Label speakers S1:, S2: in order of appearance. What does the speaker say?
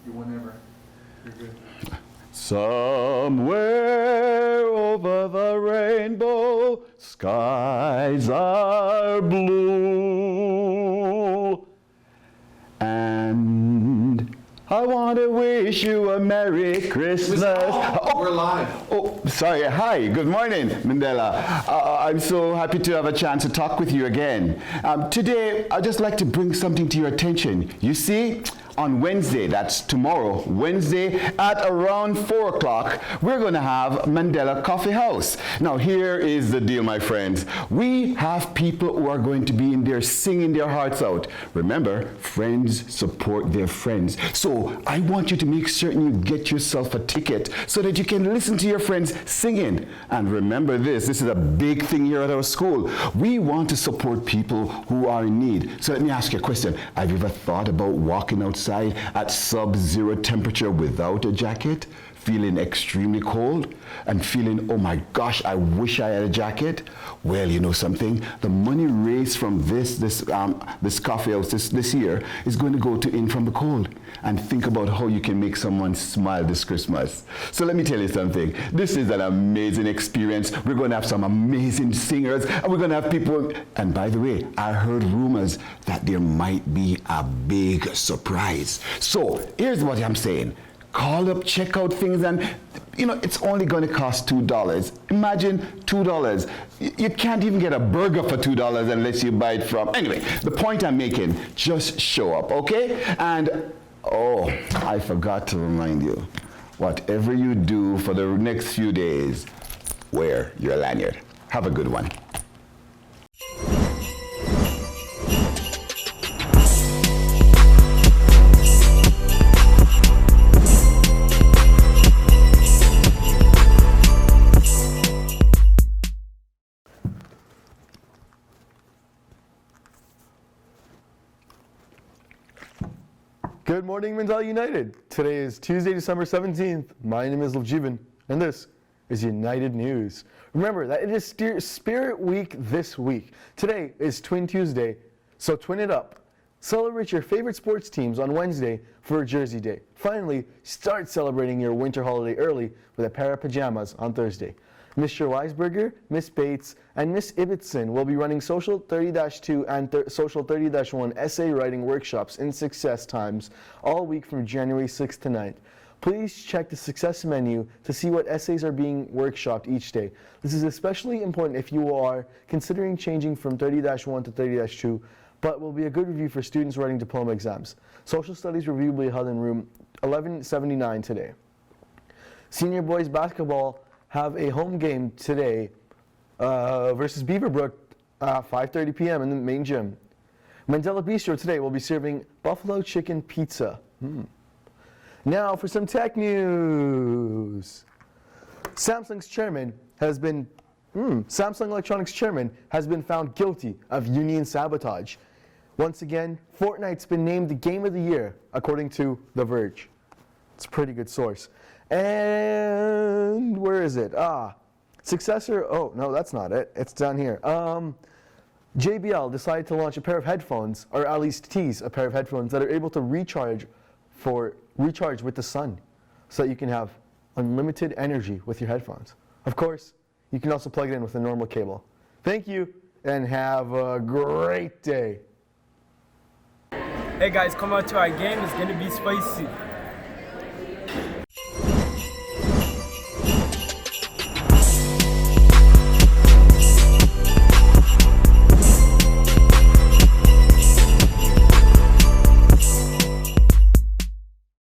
S1: You whenever. You're good.
S2: Somewhere over the rainbow, skies are blue. And I want to wish you a Merry Christmas.
S1: We're live.
S2: Oh, sorry. Hi, good morning, Mandela. I'm so happy to have a chance to talk with you again. Today, I'd just like to bring something to your attention. You see, on Wednesday, that's tomorrow, Wednesday at around 4 o'clock, we're going to have Mandela Coffee House. Now, here is the deal, my friends. We have people who are going to be in there singing their hearts out. Remember, friends support their friends. So I want you to make certain you get yourself a ticket so that you can listen to your friends singing. And remember this is a big thing here at our school. We want to support people who are in need. So let me ask you a question. Have you ever thought about walking outside at sub-zero temperature without a jacket, feeling extremely cold and feeling, oh my gosh, I wish I had a jacket? Well, you know something? The money raised from this coffee house this year is going to go to In From the Cold. And think about how you can make someone smile this Christmas. So let me tell you something. This is an amazing experience. We're going to have some amazing singers, and we're going to have people. And by the way, I heard rumors that there might be a big surprise. So here's what I'm saying. Call up, check out things, and you know, it's only going to cost $2. Imagine $2. You can't even get a burger for $2 unless you buy it from. Anyway, the point I'm making, just show up, okay? And oh, I forgot to remind you, whatever you do for the next few days, wear your lanyard. Have a good one.
S3: Good morning, Mandela United. Today is Tuesday, December 17th. My name is Levjeevan, and this is United News. Remember that it is Spirit Week this week. Today is Twin Tuesday, so twin it up. Celebrate your favorite sports teams on Wednesday for Jersey Day. Finally, start celebrating your winter holiday early with a pair of pajamas on Thursday. Mr. Weisgerber, Miss Bates, and Miss Ibbotson will be running Social 30-2 and Social 30-1 essay writing workshops in Success Times all week from January 6th to 9th. Please check the Success menu to see what essays are being workshopped each day. This is especially important if you are considering changing from 30-1 to 30-2, but will be a good review for students writing diploma exams. Social Studies review will be held in room 1179 today. Senior boys basketball have a home game today versus Beaverbrook 5:30 p.m. in the main gym. Mandela Bistro today will be serving buffalo chicken pizza. Now for some tech news. Samsung Electronics chairman has been found guilty of union sabotage. Once again, Fortnite's been named the game of the year, according to The Verge. It's a pretty good source. And where is it? Successor, oh, no, that's not it. It's down here. JBL decided to launch a pair of headphones, or at least tease a pair of headphones that are able to recharge with the sun so that you can have unlimited energy with your headphones. Of course, you can also plug it in with a normal cable. Thank you, and have a great day.
S4: Hey guys, come out to our game. It's going to be spicy.